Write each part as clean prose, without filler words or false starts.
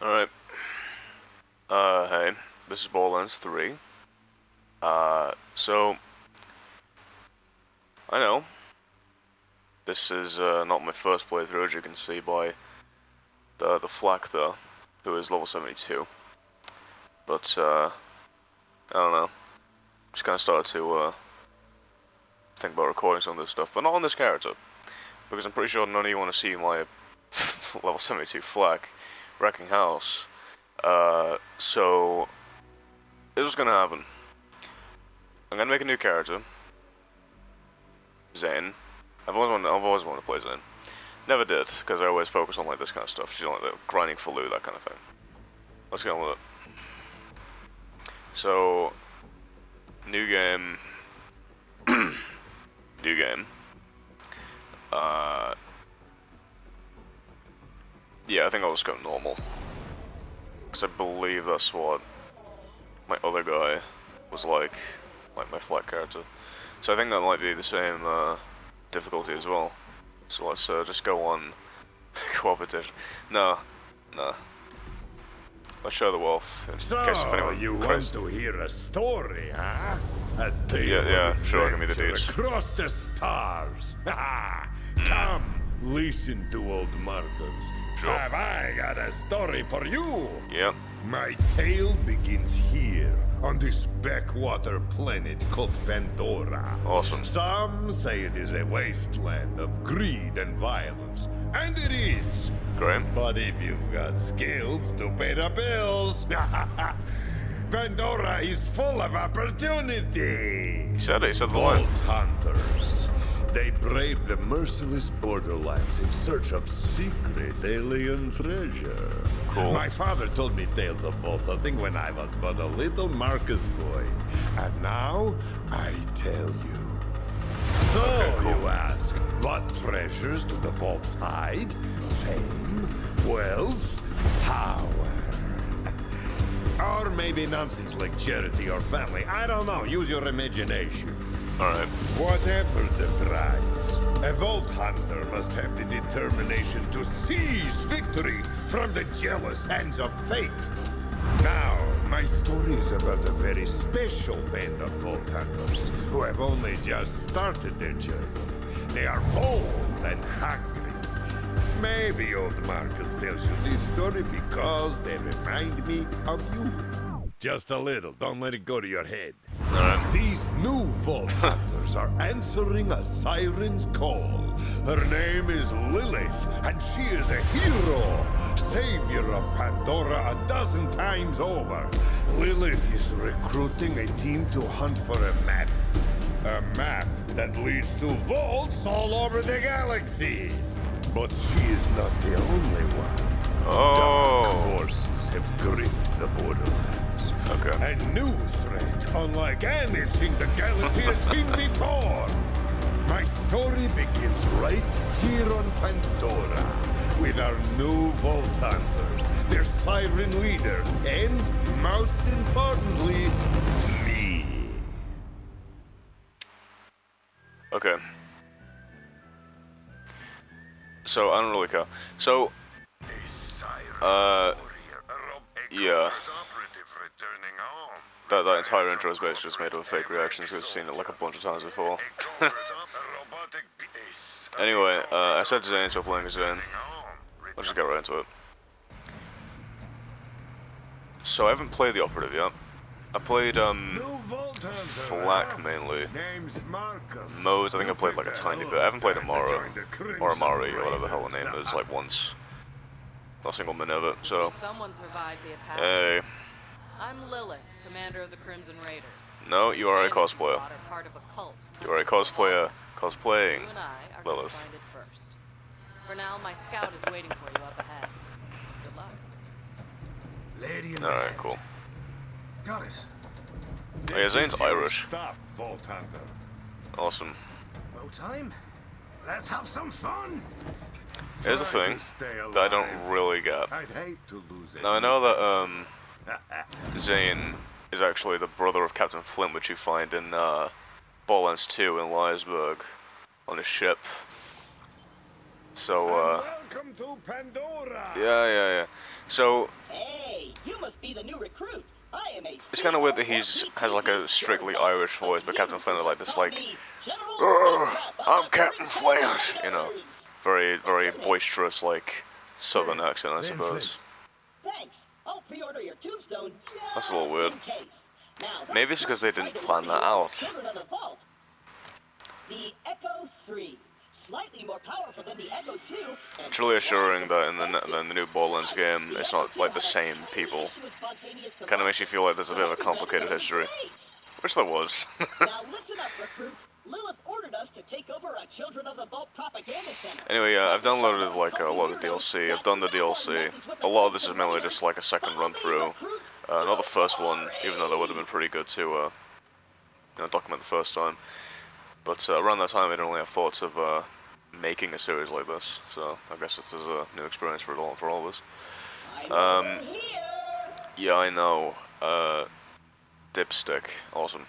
Alright. Hey, this is Borderlands 3. So, I know, this is, not my first playthrough, as you can see by the flak there, who is level 72. But, I don't know, just kinda started to, think about recording some of this stuff, but not on this character, because I'm pretty sure none of you want to see my level 72 flak wrecking house. So, this is gonna happen. I'm gonna make a new character, Zane. I've always wanted to play Zane. Never did, because I always focus on like this kind of stuff. You know, like the grinding for loot, that kind of thing. Let's get on with it. So, new game. New game. Yeah, I think I'll just go normal. Because I believe that's what my other guy was like my flight character. So I think that might be the same difficulty as well. So let's just go on cooperative. No. Let's show the wealth in case if anyone you cries. want to hear a story, huh? A tale Yeah, of sure, give me the adventure deeds. across the stars. Come, listen to old Marcus. Sure. Have I got a story for you? Yep. My tale begins here, on this backwater planet called Pandora. Awesome. Some say it is a wasteland of greed and violence, and it is. Great. But if you've got skills to pay the bills, Pandora is full of opportunity. He said the line. Vault hunters. They brave the merciless Borderlands in search of secret alien treasure. Cool. My father told me tales of vault hunting when I was but a little Marcus boy. And now, I tell you. So, Okay, cool. you ask, what treasures do the vaults hide? Fame, wealth, power. Or maybe nonsense like charity or family. I don't know. Use your imagination. Alright. Whatever the prize, a vault hunter must have the determination to seize victory from the jealous hands of fate. Now, my story is about a very special band of vault hunters who have only just started their journey. They are bold and hungry. Maybe old Marcus tells you this story because they remind me of you. Just a little, don't let it go to your head. Alright. These new vault hunters are answering a siren's call. Her name is Lilith, and she is a hero, savior of Pandora a dozen times over. Lilith is recruiting a team to hunt for a map. A map that leads to vaults all over the galaxy. But she is not the only one. Dark forces have gripped the Borderlands. Okay. A new threat, unlike anything the galaxy has seen before. My story begins right here on Pandora, with our new Vault Hunters, their siren leader, and, most importantly, me. Okay. So, I don't really care. So, yeah. That entire intro is basically just made up of fake reactions, because I've seen it like a bunch of times before. Anyway, I said Zane, so playing as Zane. Let's just get right into it. So I haven't played the operative yet. I played, Flak mainly. Modes, I think I played like a tiny bit. I haven't played Amara, or Amari, or whatever the hell the name is, like once. Not a single minute of it, so. Someone survived the attack. Hey. I'm Lilith, commander of the Crimson Raiders. No, you are a cosplayer. Part of a cult. You are a cosplayer cosplaying You and I are going to Lilith. find it first. For now, my scout is waiting for you up ahead. Good luck. Lady in Alright, bed. cool. Got it. Oh yeah, Zane's Irish. Stop, Vault Hunter. Awesome. No time? Let's have some fun. Here's the Try thing to stay that I don't alive. really get. I'd hate to lose it. Now I know that Zane is actually the brother of Captain Flint, which you find in Borderlands 2 in Liesburg on a ship. So Welcome to Pandora. yeah. So must be the new recruit. I am a It's kind of weird that has like a strictly Irish voice, but Captain Flint is like this like, I'm Captain Flint, you know, very boisterous like Southern accent, I Zane suppose. Thanks. I'll pre-order your tombstone. That's a little weird. Now, Maybe it's because they didn't plan that out. Children of the Vault. The Echo 3. Slightly more powerful than the Echo 2. It's really assuring that in the new Borderlands game, it's not like the same people. Kind of makes you feel like there's a bit of a complicated history, which there was. Now listen up, recruit. Lilith ordered us to take over a Children of the Vault propaganda center. Anyway, I've downloaded like a lot of the DLC. I've done the DLC. A lot of this is mainly just like a second run through. Not the first one, even though that would have been pretty good to you know, document the first time. But around that time, I didn't really have thoughts of making a series like this. So I guess this is a new experience for all of us. Yeah, I know. Dipstick, awesome.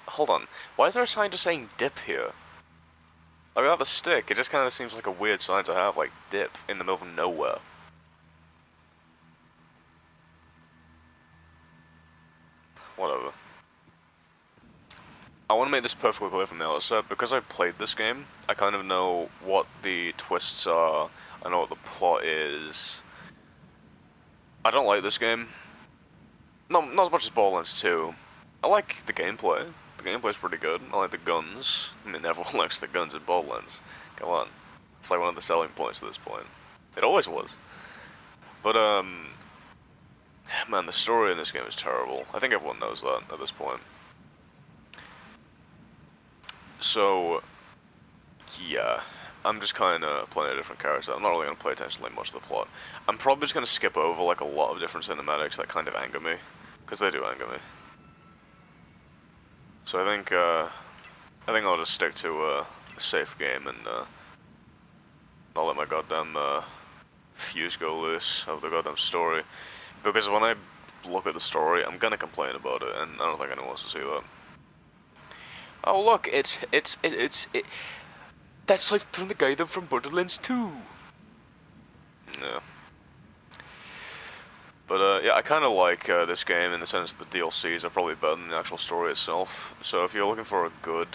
Hold on. Why is there a sign just saying dip here? Like without the stick, it just kind of seems like a weird sign to have, like dip in the middle of nowhere. Whatever. I want to make this perfectly clear from the outset, because I played this game, I kind of know what the twists are, I know what the plot is. I don't like this game. Not as much as Borderlands 2. I like the gameplay. The gameplay's pretty good. I like the guns. I mean, everyone likes the guns in Borderlands. Come on. It's like one of the selling points at this point. It always was. But, man, the story in this game is terrible. I think everyone knows that at this point. So, yeah. I'm just kind of playing a different character. I'm not really going to pay attention to much of the plot. I'm probably just going to skip over, like, a lot of different cinematics that kind of anger me. Because they do anger me. So I think I'll just stick to a safe game and not let my goddamn fuse go loose of the goddamn story. Because when I look at the story, I'm gonna complain about it, and I don't think anyone wants to see that. Oh look, it's that's like from the guy from Borderlands 2. Yeah. But yeah, I kind of like this game in the sense that the DLCs are probably better than the actual story itself. So if you're looking for a good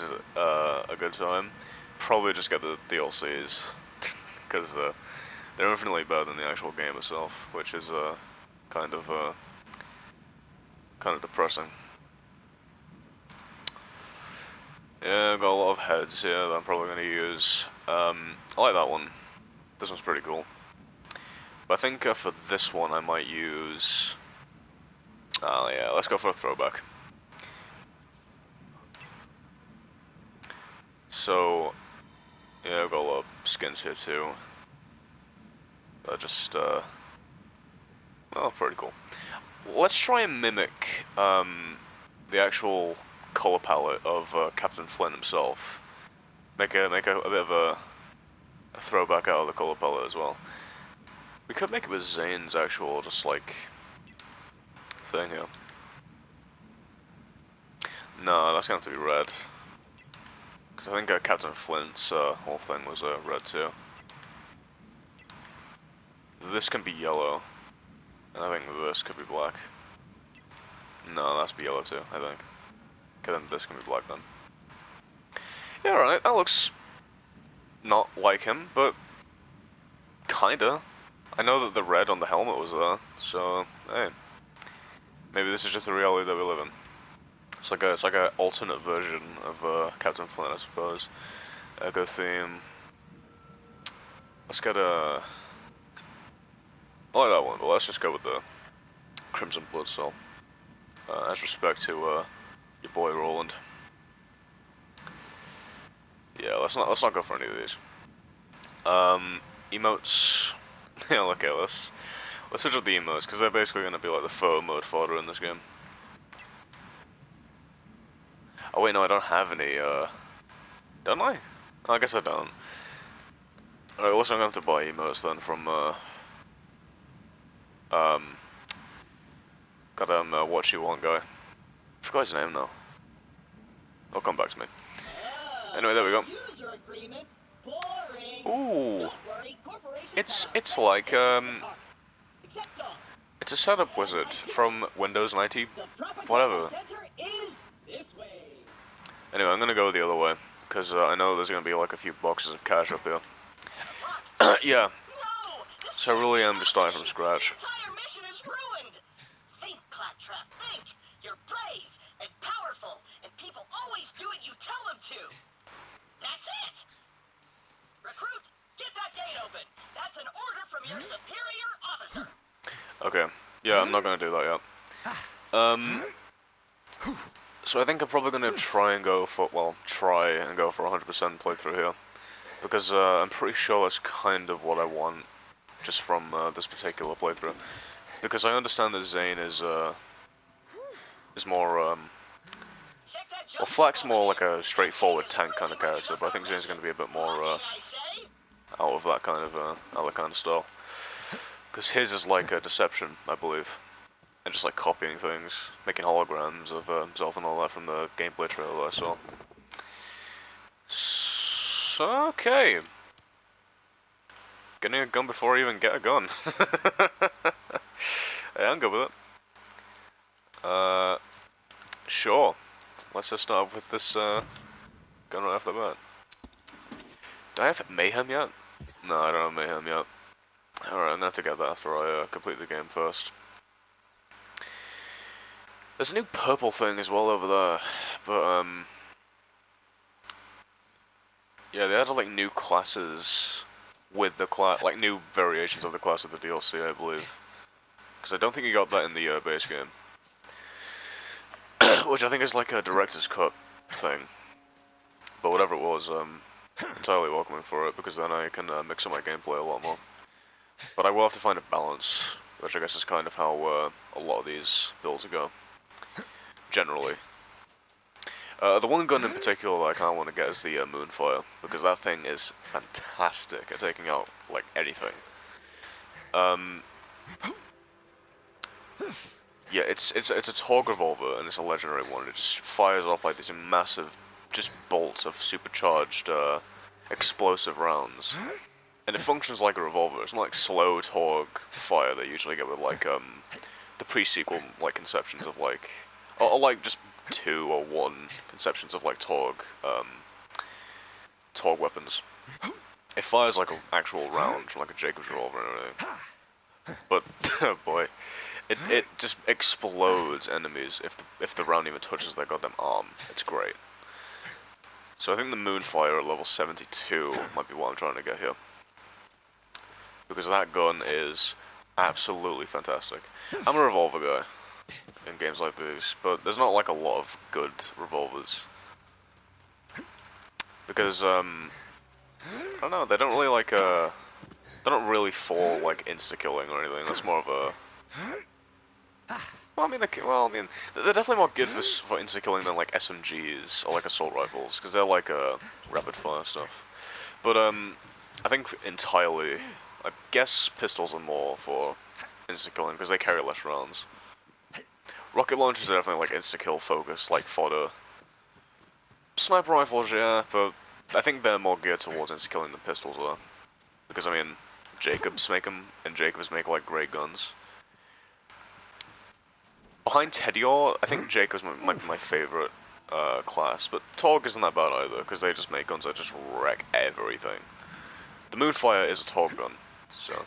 time, probably just get the DLCs, because they're infinitely better than the actual game itself, which is kind of depressing. Yeah, I've got a lot of heads here that I'm probably going to use. I like that one. This one's pretty cool. But I think for this one I might use... Oh yeah, let's go for a throwback. So, yeah, I've got a lot of skins here too. Just, well, pretty cool. Let's try and mimic the actual color palette of Captain Flint himself. Make a bit of a throwback out of the color palette as well. We could make it with Zane's actual, just like, thing here. No, that's gonna have to be red. Because I think Captain Flint's whole thing was red too. This can be yellow. And I think this could be black. No, that's be yellow too, I think. Okay, then this can be black then. Yeah, alright, that looks not like him, but kinda. I know that the red on the helmet was there, so hey, maybe this is just the reality that we live in. It's like an alternate version of Captain Flint, I suppose. Echo theme. Let's get a. I like that one, but let's just go with the Crimson Blood Soul. As respect to your boy Roland. Yeah, let's not go for any of these. Emotes. Yeah, look at this. Let's switch up the emotes, because they're basically going to be like the photo mode fodder in this game. Oh wait, no, I don't have any, don't I? Oh, I guess I don't. Alright, listen, I'm going to have to buy emotes then from, goddamn, What You Want guy. I forgot his name now. It'll come back to me. Anyway, there we go. Ooh. It's like, it's to set up Wizard from Windows 90, The propaganda whatever. center is this way. Anyway, I'm gonna go the other way, because I know there's gonna be like a few boxes of cash up here. Yeah, No! This so I really am just starting from scratch. entire mission is ruined! Think, Claptrap, think! You're brave and powerful, and people always do what you tell them to! That's it! Recruit, get that gate open! That's an order from your superior officer! Okay, yeah, I'm not gonna do that yet. So I think I'm probably gonna try and go for, well, try and go for 100% playthrough here. Because I'm pretty sure that's kind of what I want, just from this particular playthrough. Because I understand that Zane is more, Check that well, junk Flack's more like a straightforward tank kind of character, but I think Zane's gonna be a bit more, I say? out of that kind of, other kind of style. Because his is like a deception, I believe. And just like copying things, making holograms of himself and all that from the gameplay trailer I saw. So, okay. Getting a gun before I even get a gun. Yeah, I'm good with it. Sure. Let's just start off with this gun right off the bat. Do I have Mayhem yet? No, I don't have Mayhem yet. Alright, I'm gonna have to get that after I complete the game first. There's a new purple thing as well over there, but yeah, they added like new classes with the like new variations of the class of the DLC, I believe. Because I don't think you got that in the base game. Which I think is like a director's cut thing. But whatever it was, entirely welcoming for it, because then I can mix up my gameplay a lot more. But I will have to find a balance, which I guess is kind of how a lot of these builds go. Generally. The one gun in particular that I kind of want to get is the Moonfire, because that thing is fantastic at taking out, like, anything. Yeah, it's a Torg revolver, and it's a legendary one. It just fires off, like, these massive, just bolts of supercharged, explosive rounds. And it functions like a revolver. It's not like slow Torg fire that you usually get with, like, the pre-sequel, like, conceptions of, like... Or like, just 2 or 1 conceptions of, like, Torg weapons. It fires like an actual round from, like, a Jacob's revolver and everything. But, oh boy, it just explodes enemies if the round even touches their goddamn arm. It's great. So I think the Moonfire at level 72 might be what I'm trying to get here. Because that gun is absolutely fantastic. I'm a revolver guy in games like these, but there's not like a lot of good revolvers. Because, I don't know, they don't really like, they don't really fall like insta-killing or anything. That's more of a... Well, I mean, they're definitely more good for insta-killing than like SMGs or like assault rifles, because they're like rapid-fire stuff. But, I think entirely, I guess pistols are more for insta-killing, because they carry less rounds. Rocket launchers are definitely like insta-kill focused, like fodder. Sniper rifles, yeah, but I think they're more geared towards insta-killing than pistols are. Because, I mean, Jacobs make them, and Jacobs make, like, great guns. Behind Tediore, I think Jacobs might be my favorite class, but Torg isn't that bad either, because they just make guns that just wreck everything. The Moonfire is a Torg gun, so...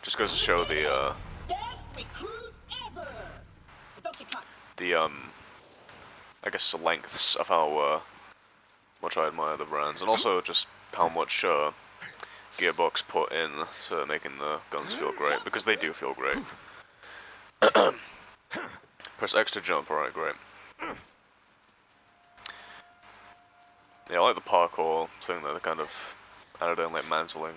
Just goes to show the, Best recruit ever! Don't get caught. I guess the lengths of how, much I admire the brands, and also just how much, Gearbox put in to making the guns feel great, because they do feel great. Press X to jump, alright, great. Yeah, I like the parkour thing that they kind of added in, like mantling.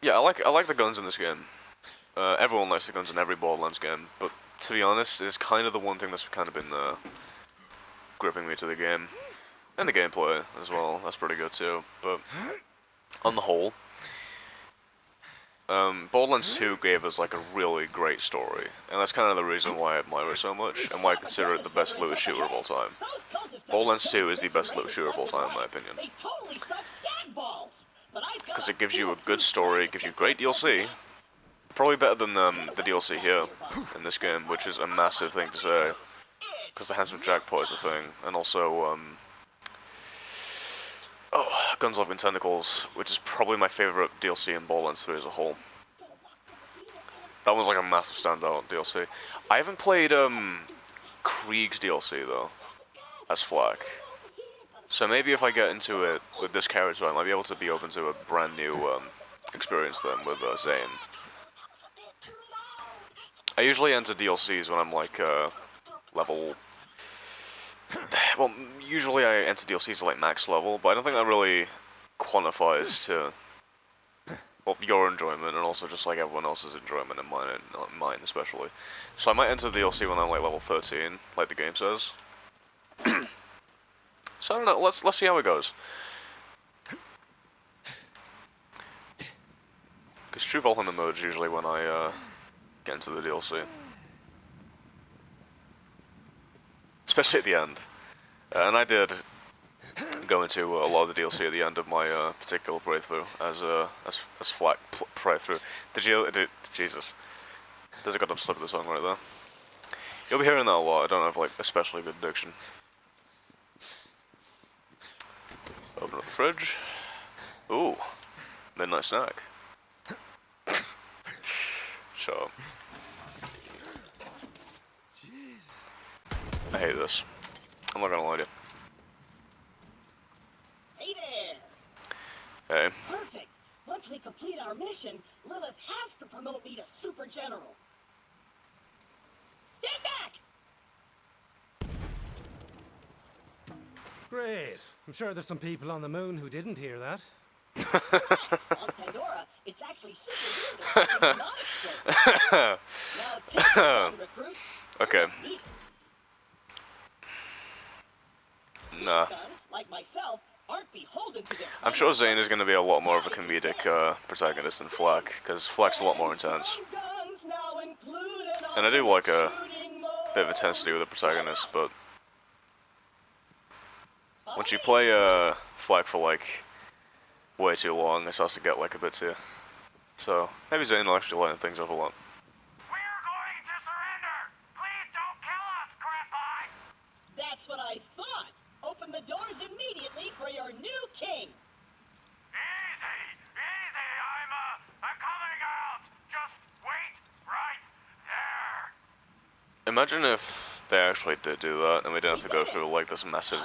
Yeah, I like the guns in this game. Everyone likes the guns in every Borderlands game, but to be honest, it's kind of the one thing that's kind of been gripping me to the game. And the gameplay as well, that's pretty good too, but on the whole, Borderlands 2 gave us like a really great story, and that's kind of the reason why I admire it so much, and why I consider it the best looter shooter of all time. Those cultists Borderlands 2 is the best looter shooter of all time, in my opinion. They totally suck skag balls! because it gives you a good story, it gives you great DLC. Probably better than the DLC here in this game, which is a massive thing to say, because the Handsome Jackpot is a thing, and also Guns Loving Tentacles, which is probably my favorite DLC in Borderlands 3 as a whole. That was like a massive standout DLC. I haven't played Krieg's DLC though, as Flak. So maybe if I get into it with this character, I might be able to be open to a brand new experience then with Zane. I usually enter DLCs when I'm like level. Well, usually I enter DLCs at like max level, but I don't think that really quantifies to well, your enjoyment and also just like everyone else's enjoyment and mine especially. So I might enter DLC when I'm like level 13, like the game says. So I don't know. Let's see how it goes. Because True Valhalla mode is usually when I get into the DLC. Especially at the end. And I did go into a lot of the DLC at the end of my particular playthrough as Flak playthrough. Jesus. There's a goddamn slip of the song right there. You'll be hearing that a lot. I don't have like especially good diction. Open up the fridge. Ooh. Midnight snack. Shut up. I hate this. I'm not gonna lie to you. Hey there! Hey. Perfect! Once we complete our mission, Lilith has to promote me to Super General. Stand back! Great. I'm sure there's some people on the moon who didn't hear that. On Pandora, it's actually super weird to not explode. Now take it on, recruit. Okay. Nah. Guns, like myself, aren't beholden to their I'm sure Zane is going to be a lot more of a comedic protagonist than Flak, because Flak's a lot more intense. And I do like a bit of intensity with the protagonist, but once you play Flak for like way too long, it starts to get like a bit too. So maybe Zane will actually lighten things up a lot. We're going to surrender! Please don't kill us, Grandpa! That's what I thought. Open the doors immediately for your new king. Easy! Easy! I'm coming out! Just wait right there! Imagine if they actually did do that, and we didn't have to go through like this massive...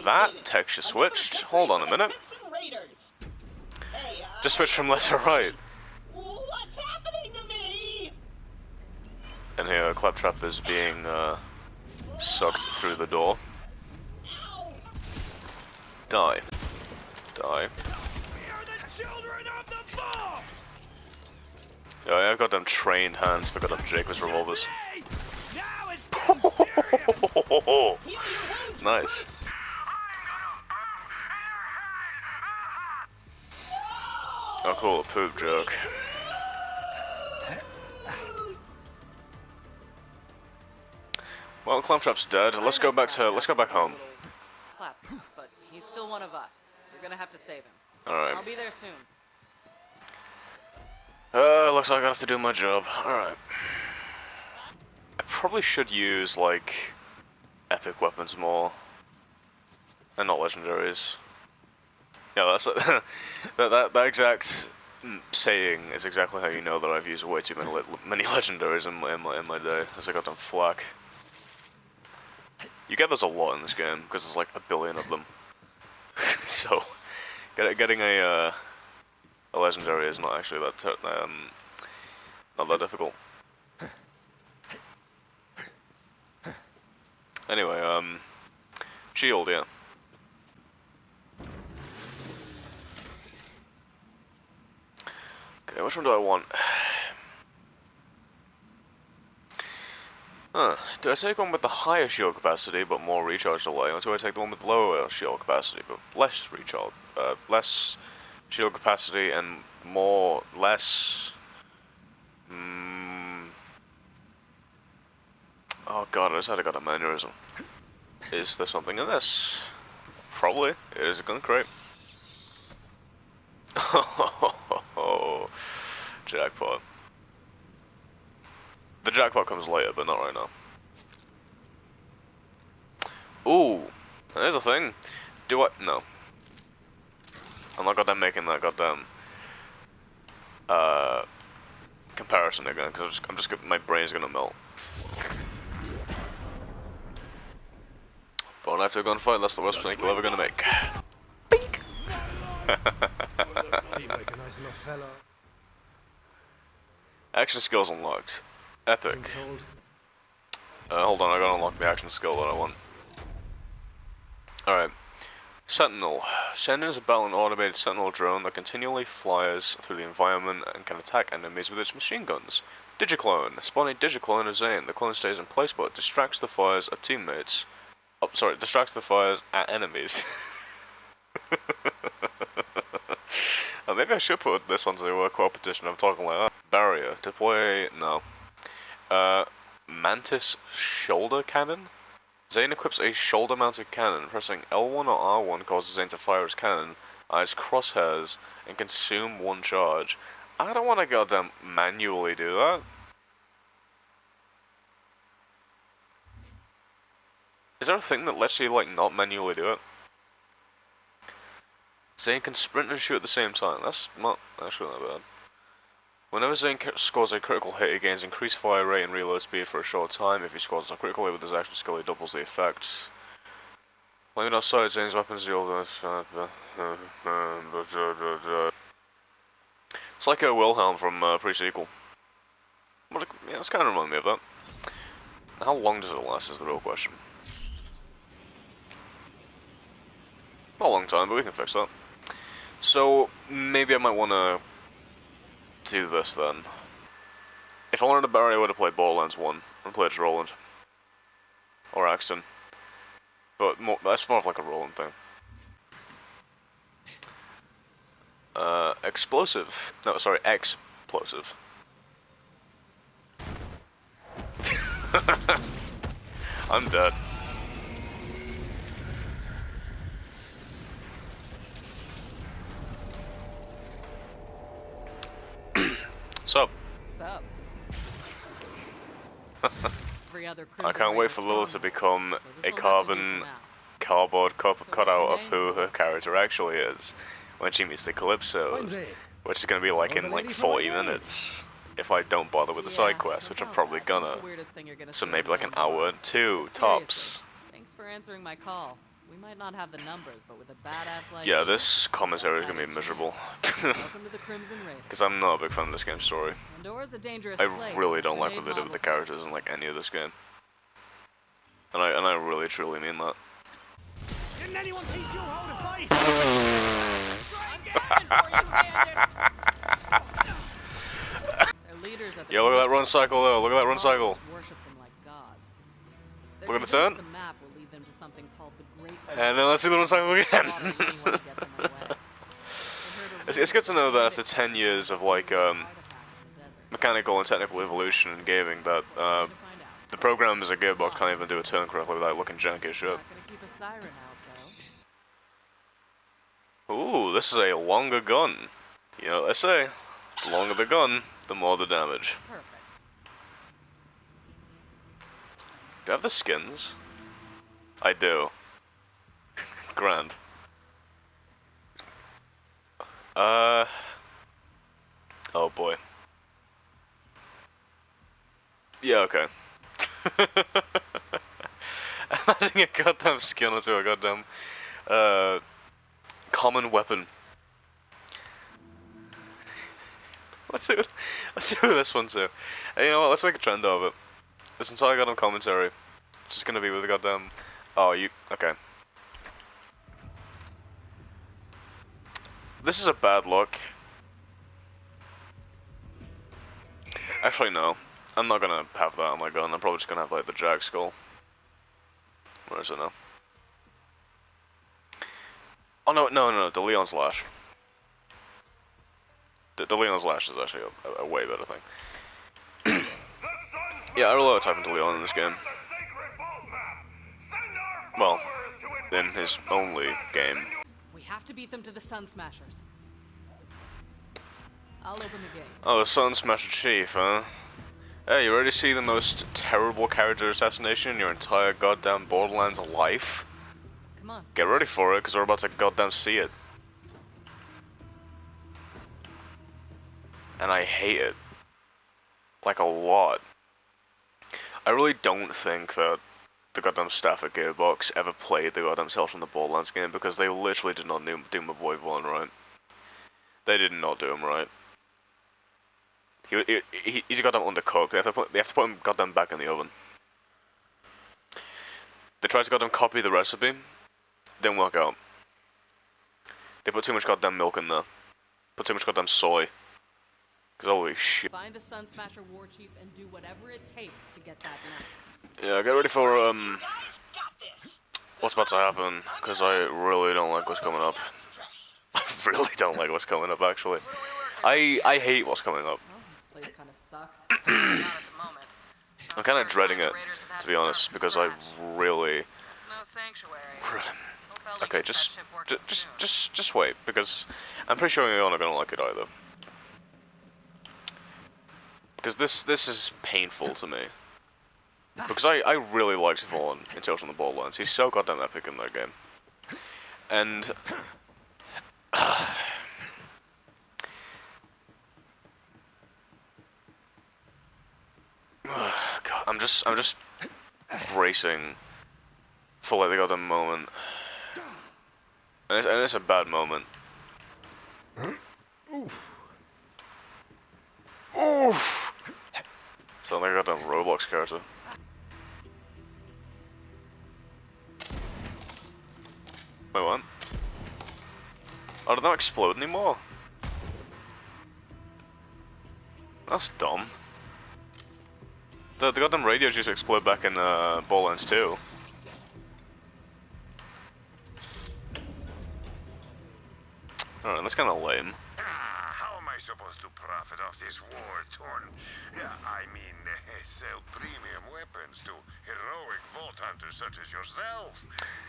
That texture switched? Hold on a minute. Hey, Just switch from left to right. what's happening to me? And here, Claptrap is being sucked through the door. Ow. Die. Die. We are the children of the fall! Yeah, I've got them trained hands for goddamn Jacob's revolvers. Hey! Now it's getting serious! Nice. Oh cool, a poop joke. Well, Claptrap's dead. Let's go back home. Clap, but he's still one of us. You're gonna have to save him. Alright. I'll be there soon. Looks like I have to do my job. Alright. I probably should use, like, epic weapons more. And not legendaries. Yeah, that's that exact saying is exactly how you know that I've used way too many legendaries in my day. As I got them Flak. You get those a lot in this game because there's like a billion of them. So, getting a legendary is not actually that not that difficult. Anyway, shield, yeah. Okay, which one do I want? Do I take one with the higher shield capacity but more recharge delay, or do I take the one with lower shield capacity but less recharge, less shield capacity and less? Oh god, I just had a goddamn aneurysm. Is there something in this? Probably. It is a gun crate. Oh, jackpot. The jackpot comes later, but not right now. Ooh, there's a thing. Do I? No. I'm not goddamn making that goddamn comparison again, because my brain's gonna melt. But after a gunfight, that's the worst mistake you're ever gonna make. Bink! Action skills unlocked. Epic. Hold on, I gotta unlock the action skill that I want. Alright. Sentinel. Sentinel is a battle an automated sentinel drone that continually flies through the environment and can attack enemies with its machine guns. Digiclone. Spawn a Digiclone as Zane. The clone stays in place but distracts the fires of teammates. Oh, sorry, distracts the fires at enemies. Maybe I should put this onto the co-op edition. I'm talking like that. Barrier. Deploy. No. Mantis shoulder cannon? Zane equips a shoulder-mounted cannon. Pressing L1 or R1 causes Zane to fire his cannon at his crosshairs and consume one charge. I don't want to goddamn manually do that. Is there a thing that lets you, like, not manually do it? Zane can sprint and shoot at the same time. That's not actually that bad. Whenever Zane scores a critical hit, he gains increased fire rate and reload speed for a short time. If he scores a critical hit with his action skill, he doubles the effect. Flaming outside, Zane's weapons deal. It's like a Wilhelm from pre-sequel. Yeah, it's kind of reminding me of that. How long does it last is the real question. Not a long time, but we can fix that. So, maybe I might want to do this then. If I wanted a barrier, I would have played Borderlands 1 and played as Roland. Or Axton. But that's more of like a Roland thing. Explosive. No, sorry, explosive. I'm dead. Sup? Sup? I can't wait for Lila to become a cardboard cutout of who her character actually is when she meets the Calypsos, which is going to be like in like 40 minutes if I don't bother with the side quest, which I'm probably gonna. So maybe like an hour and two tops. Thanks for answering my call. We might not have the numbers, but with a badass like Yeah, this commentary is gonna be miserable. Welcome to the Crimson Raiders. Because I'm not a big fan of this game's story. Pandora's a dangerous I place. really don't like what they did with the characters in like any of this game. And I really truly mean that. Didn't anyone teach you how to fight? Yo, look at that run cycle though, look at that run cycle. Look at the turn. And then let's see the run cycle again. It's good to know that after 10 years of like mechanical and technical evolution in gaming that the programmers at Gearbox can't even do a turn correctly without looking janky as shit. Ooh, this is a longer gun. You know what they say, the longer the gun, the more the damage. Do I have the skins? I do. Grand. Oh boy. Yeah, okay. I'm adding a goddamn skin onto a goddamn common weapon. Let's do this one too. And you know what, let's make a trend of it. This entire goddamn commentary just gonna be with the goddamn... Oh, you... Okay. This is a bad look. Actually, no. I'm not gonna have that on my gun. I'm probably just gonna have, like, the Jag Skull. Where is it now? Oh, no, the Leon's Lash. The Leon's Lash is actually a way better thing. Yeah, I really like typing to Leon in this game. Well, in his only game. We have to beat them to the Sun Smashers. I'll open the gate. Oh, the Sun Smasher Chief, huh? Hey, you ready to see the most terrible character assassination in your entire goddamn Borderlands life? Come on. Get ready for it, because we're about to goddamn see it. And I hate it. Like, a lot. I really don't think that the goddamn staff at Gearbox ever played the goddamn Tales from the Borderlands game, because they literally did not do my boy Vaughn right. They did not do him right. He's goddamn undercooked. They have to put him goddamn back in the oven. They tried to goddamn copy the recipe. Didn't work out. They put too much goddamn milk in there. Put too much goddamn soy. Cause holy shit. Find the Sun Smasher War Chief and do whatever it takes to get that knife. Yeah, get ready for You guys got this. what's about to happen. Cause I really don't like what's coming up. I really don't like what's coming up. Actually, I hate what's coming up. Oh, this place kind of sucks. Not at the moment. I'm kind of dreading it, to be honest, because I really. It's no sanctuary. Hope Ellie Okay, gets that ship working soon. just wait, because I'm pretty sure you're not gonna like it either. Because this is painful to me. Because I really liked Vaughn in Tales from the Borderlands. He's so goddamn epic in that game. And God, I'm just bracing for like the goddamn moment. And it's a bad moment. Oof. Sound like a goddamn Roblox character. Wait, what? Oh, did that explode anymore? That's dumb. The goddamn radios used to explode back in Borderlands 2. Alright, that's kinda lame. How am I supposed to profit off this war-torn? Yeah, I mean, sell premium weapons to heroic vault hunters such as yourself.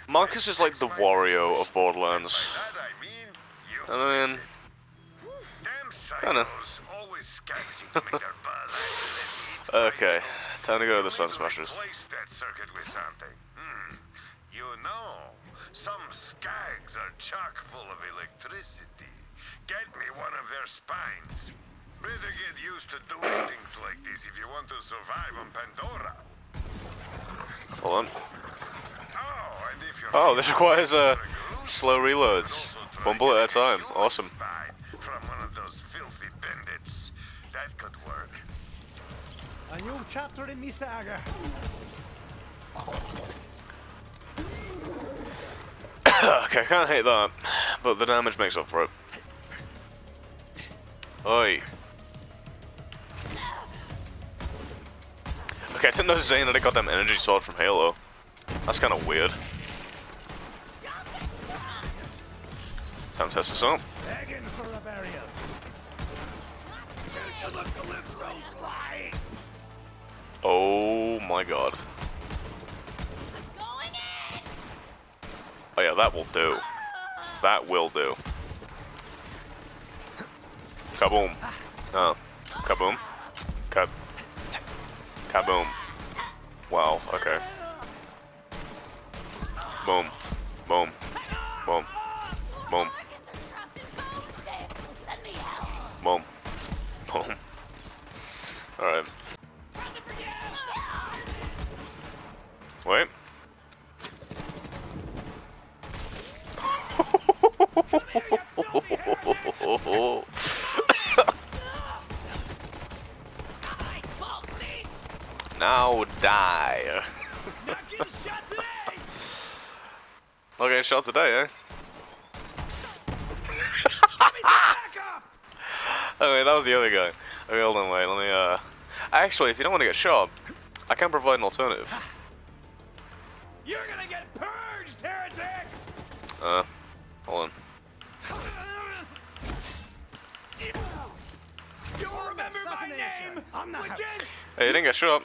Marcus is like the Wario of Borderlands. By that I mean, you. I mean, Damn kinda. psychos, always scavenging to make their buzz. Okay, time to go to the Sun Smashers. Replace that circuit with something. You know, some skags are chock full of electricity. Get me one of their spines. Better get used to doing things like this if you want to survive on Pandora. Hold on. Oh, and if you're Oh, this requires slow reloads. One bullet at a time. Awesome. From one of those filthy bandits. That could work. A new chapter in me saga. Okay, can't hate that, but the damage makes up for it. Oi. Okay, I didn't know Zane had a goddamn energy sword from Halo. That's kind of weird. Time to test this out. Begging for a burial. Oh my god. Going in! Oh yeah, that will do. That will do. Kaboom. Oh. Kaboom. Kaboom. Wow, okay. Boom. Boom. Boom. Boom. Boom. Boom. Alright. Wait. Now die. Not getting shot today, eh? Okay, that was the other guy. Okay, hold on, wait, let me, Actually, if you don't want to get shot, I can provide an alternative. You're gonna get purged, heretic! Hold on. You'll remember my name! I'm not. Which is... Hey, you didn't get shot.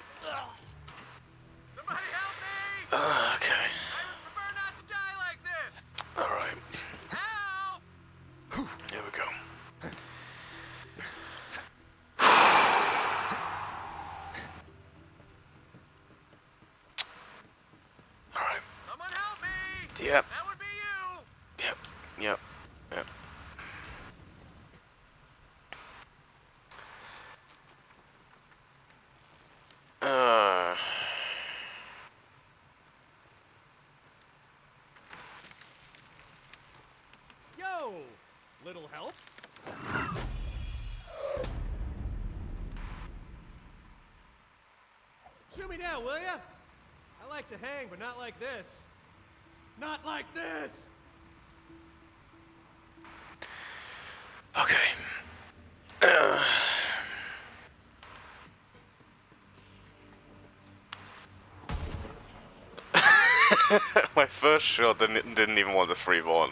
Somebody help me! Okay. I would prefer not to die like this! Alright. Help! Here we go. Yep. That would be you. Yep. Yep. Yep. Yo! Little help? Shoot me down, will ya? I like to hang, but not like this. Not like this! Okay. My first shot didn't even want to free Vaughn.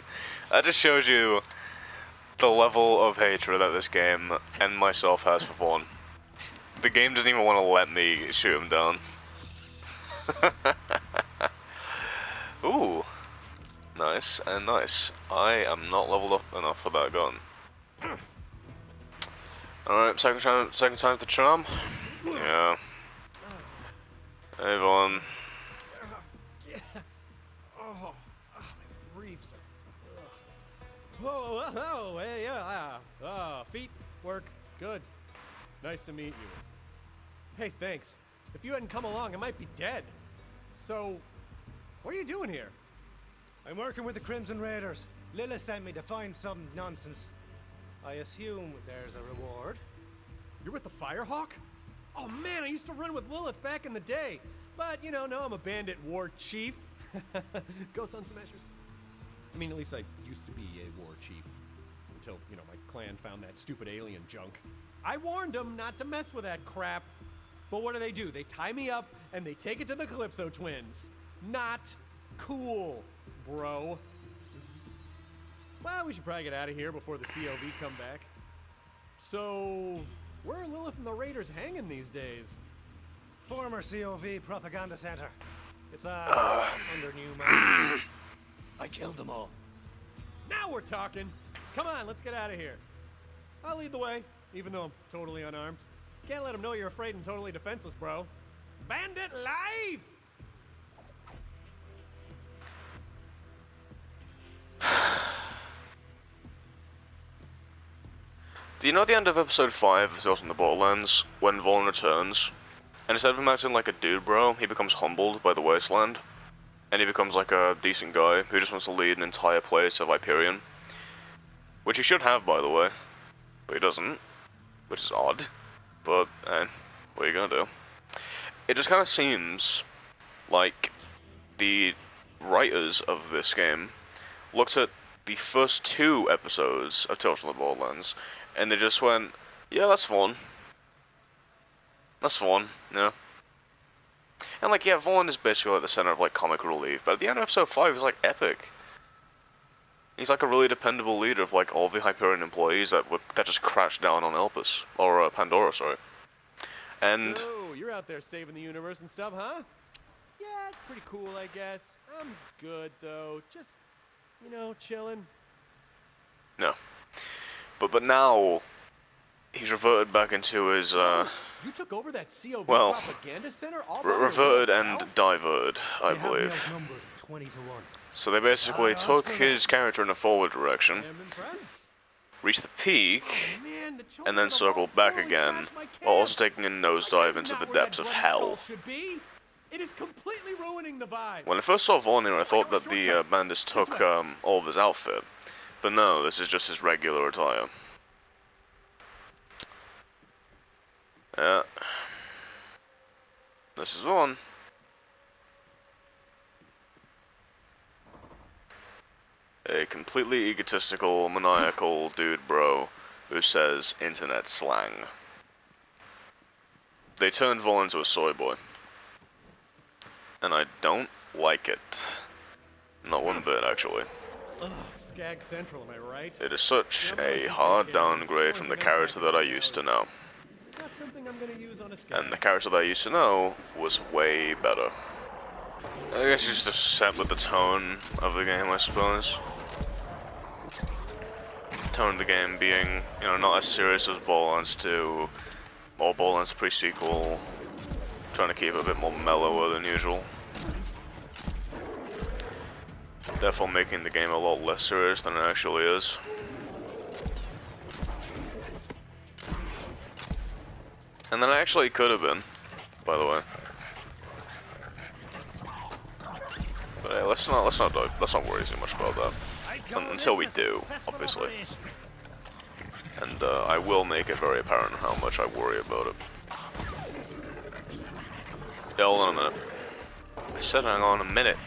That just shows you the level of hatred that this game and myself has for Vaughn. The game doesn't even want to let me shoot him down. Ooh. Nice and nice. I am not leveled up enough for that gun. Alright, second time to charm? Yeah. Hey Vaughn. Oh, my briefs are... Whoa, whoa, hey, yeah, feet work good. Nice to meet you. Hey, thanks. If you hadn't come along, I might be dead. So, what are you doing here? I'm working with the Crimson Raiders. Lilith sent me to find some nonsense. I assume there's a reward. You're with the Firehawk? Oh man, I used to run with Lilith back in the day. But, you know, now I'm a bandit war chief. Go Sun Smashers. I mean, at least I used to be a war chief. Until, you know, my clan found that stupid alien junk. I warned them not to mess with that crap. But what do? They tie me up and they take it to the Calypso twins. Not cool, bro. Well, we should probably get out of here before the COV come back. So, where are Lilith and the Raiders hanging these days? Former COV propaganda center. It's under new management. I killed them all. Now we're talking. Come on, let's get out of here. I'll lead the way, even though I'm totally unarmed. Can't let them know you're afraid and totally defenseless, bro. Bandit life! Do you know at the end of episode 5 of Tales from the Borderlands, when Vaughn returns, and instead of him acting like a dude bro, he becomes humbled by the wasteland, and he becomes like a decent guy who just wants to lead an entire place of Hyperion. Which he should have, by the way, but he doesn't, which is odd, but, what are you gonna do? It just kind of seems like the writers of this game looked at the first 2 episodes of Tales from the Borderlands, and they just went, yeah, that's fun. That's fun, yeah. And like, yeah, Vaughn is basically like the center of like comic relief, but at the end of episode 5 he's like epic. He's like a really dependable leader of like all the Hyperion employees that just crashed down on Elpis, or Pandora, sorry. And so, you're out there saving the universe and stuff, huh? Yeah, it's pretty cool, I guess. I'm good, though. Just, you know, chilling. no. But now, he's reverted back into his, You took over that COV well, propaganda center all by reverted yourself? and diverted, I They have me believe. outnumbered 20 to 1. So they basically that's took for his character in a forward direction, I am impressed. reached the peak, Man, the and then circled back again, while also taking a nosedive into the depths of hell. Should be. It is completely ruining the vibe. When I first saw Vaughn here, I thought that the bandits took all of his outfit, but no, this is just his regular attire. Yeah. This is Vaughn. A completely egotistical, maniacal dude bro who says internet slang. They turned Vaughn into a soy boy. And I don't like it. Not one bit, actually. Ugh, Skag Central, am I right? It is such a hard downgrade from the character that I used to know. Not something I'm gonna use on a Skag. And the character that I used to know was way better. I guess it's just set with the tone of the game, I suppose. Tone of the game being, you know, not as serious as Borderlands 2 or Borderlands pre-sequel. Trying to keep it a bit more mellower than usual. therefore making the game a lot less serious than it actually is. And then it actually could have been, by the way. But hey, let's not worry too much about that until we do, obviously. And I will make it very apparent how much I worry about it. Yeah, hold on a minute. I said hang on a minute.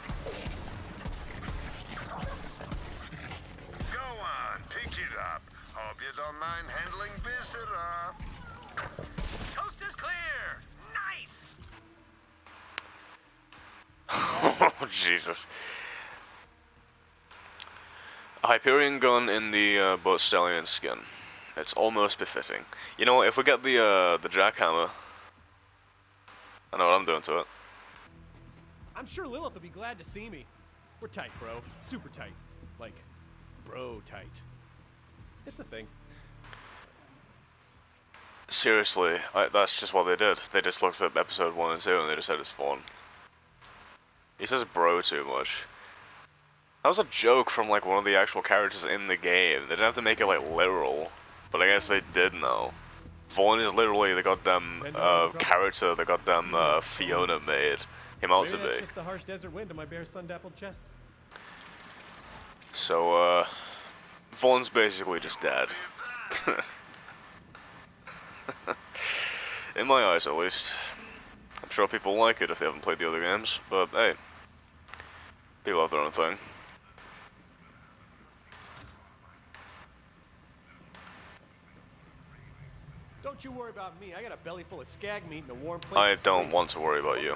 Go on, pick it up. Hope you don't mind handling visitor. Coast is clear. Nice. Oh, Jesus. A Hyperion gun in the boat stallion skin. It's almost befitting. You know what, if we get the jackhammer, I know what I'm doing to it. I'm sure Lilith will be glad to see me. We're tight, bro. Super tight. Like, bro tight. It's a thing. Seriously, that's just what they did. They just looked at episode 1 and 2 and they just said it's fun. He says bro too much. That was a joke from like one of the actual characters in the game. They didn't have to make it like literal, but I guess they did now. Vaughn is literally the goddamn character the goddamn Fiona made him out to Maybe that's be. just the harsh desert wind on my bare sun-dappled chest. So, Vaughn's basically just dead. In my eyes, at least. I'm sure people like it if they haven't played the other games, but hey, people have their own thing. Don't you worry about me. I got a belly full of skag meat and a warm place. I to don't sleep. want to worry about you.